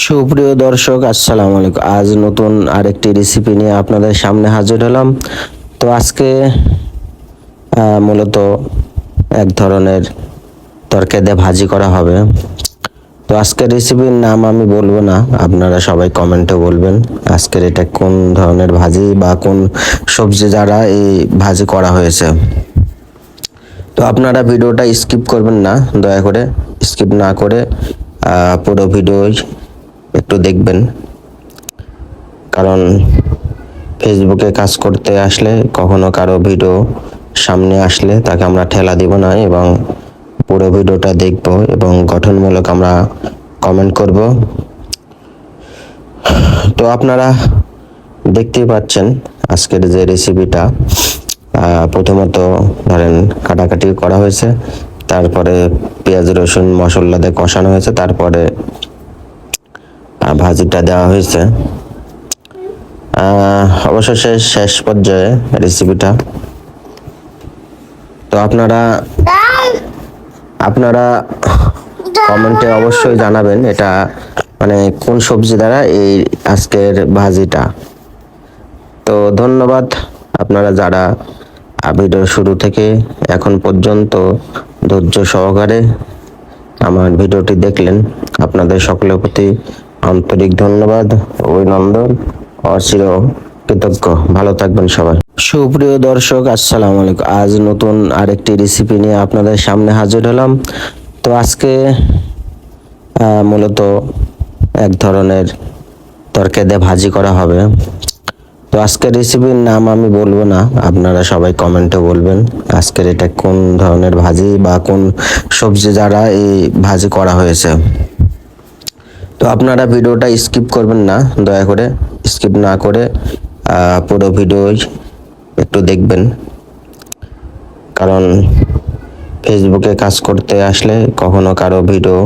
সুপ্রিয় দর্শক, আসসালামু আলাইকুম। আজ নতুন আরেকটি রেসিপি নিয়ে আপনাদের সামনে হাজির হলাম। তো আজকে মূলত এক ধরনের তরকারি দিয়ে ভাজি করা হবে। তো আজকের রেসিপির নাম আমি বলবো না, আপনারা সবাই কমেন্টে বলবেন আজকের এটা কোন ধরনের ভাজি বা কোন সবজি দ্বারা এই ভাজি করা হয়েছে। তো আপনারা ভিডিওটা স্কিপ করবেন না, দয়া করে স্কিপ না করে পুরো ভিডিও একটু দেখবেন, কারণ ফেসবুকে কাজ করতে আসলে কখনো কারো ভিডিও সামনে আসলে তাকে আমরা ঠেলা দিব না এবং পুরো ভিডিওটা দেখব এবং গঠনমূলক আমরা কমেন্ট করব। তো আপনারা দেখতেই পাচ্ছেন আজকের যে রেসিপিটা, প্রথমত ধরেন কাটাকাটি করা হয়েছে, তারপরে পেঁয়াজ রসুন মশলা দিয়ে কষানো হয়েছে, তারপরে ভাজিটা দেওয়া হয়েছে। অবশেষে শেষ পর্যায়ে রেসিপিটা। তো আপনারা কমেন্টে অবশ্যই জানাবেন এটা মানে কোন সবজি দ্বারা এই আজকের ভাজিটা। তো ধন্যবাদ আপনারা যারা ভিডিও শুরু থেকে এখন পর্যন্ত ধৈর্য সহকারে আমার ভিডিওটি দেখলেন, আপনাদের সকলের প্রতি আন্তরিক ধন্যবাদ, অভিনন্দন ও চির কৃতজ্ঞ। ভালো থাকবেন সবাই। সুপ্রিয় দর্শক, আসসালামু আলাইকুম। আজ নতুন আরেকটি রেসিপি নিয়ে আপনাদের সামনে হাজির হলাম। তো আজকে মূলত এক ধরনের তরকারি দিয়ে ভাজি করা হবে। তো আজকের রেসিপির নাম আমি বলবো না, আপনারা সবাই কমেন্টে বলবেন আজকের এটা কোন ধরনের ভাজি বা কোন সবজি দ্বারা এই ভাজি করা হয়েছে। তো আপনারা ভিডিওটা স্কিপ করবেন না, দয়া করে স্কিপ না করে পুরো ভিডিও একটু দেখবেন, কারণ ফেসবুকে কাজ করতে আসলে কখনো কারো ভিডিও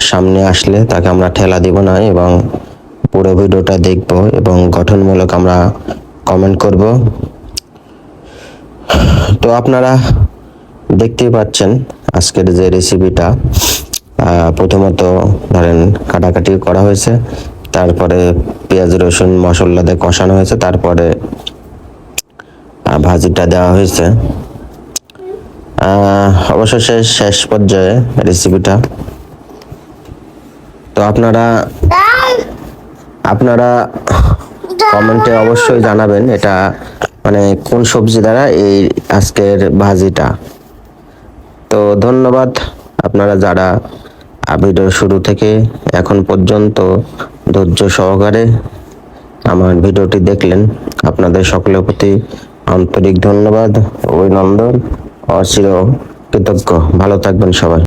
সামনে আসলে তাকে আমরা ঠেলা দিব না এবং পুরো ভিডিওটা দেখব এবং গঠনমূলক আমরা কমেন্ট করব। তো আপনারা দেখতেই পাচ্ছেন আজকের যে রেসিপিটা, প্রথমত ধরেন কাটাকাটি করা হয়েছে, তারপরে পেঁয়াজ রসুন মশলা দিয়ে কষানো হয়েছে, তারপরে ভাজিটা দেওয়া হয়েছে। অবশেষে শেষ পর্যায়ে রেসিপিটা। তো আপনারা কমেন্টে অবশ্যই জানাবেন এটা মানে কোন সবজি দ্বারা এই আজকের ভাজিটা। তো ধন্যবাদ আপনারা যারা ভিডিও শুরু থেকে এখন পর্যন্ত ধৈর্য সহকারে আমার ভিডিওটি দেখলেন, আপনাদের সকলের প্রতি আন্তরিক ধন্যবাদ, অভিনন্দন ও চির কৃতজ্ঞ। ভালো থাকবেন সবাই।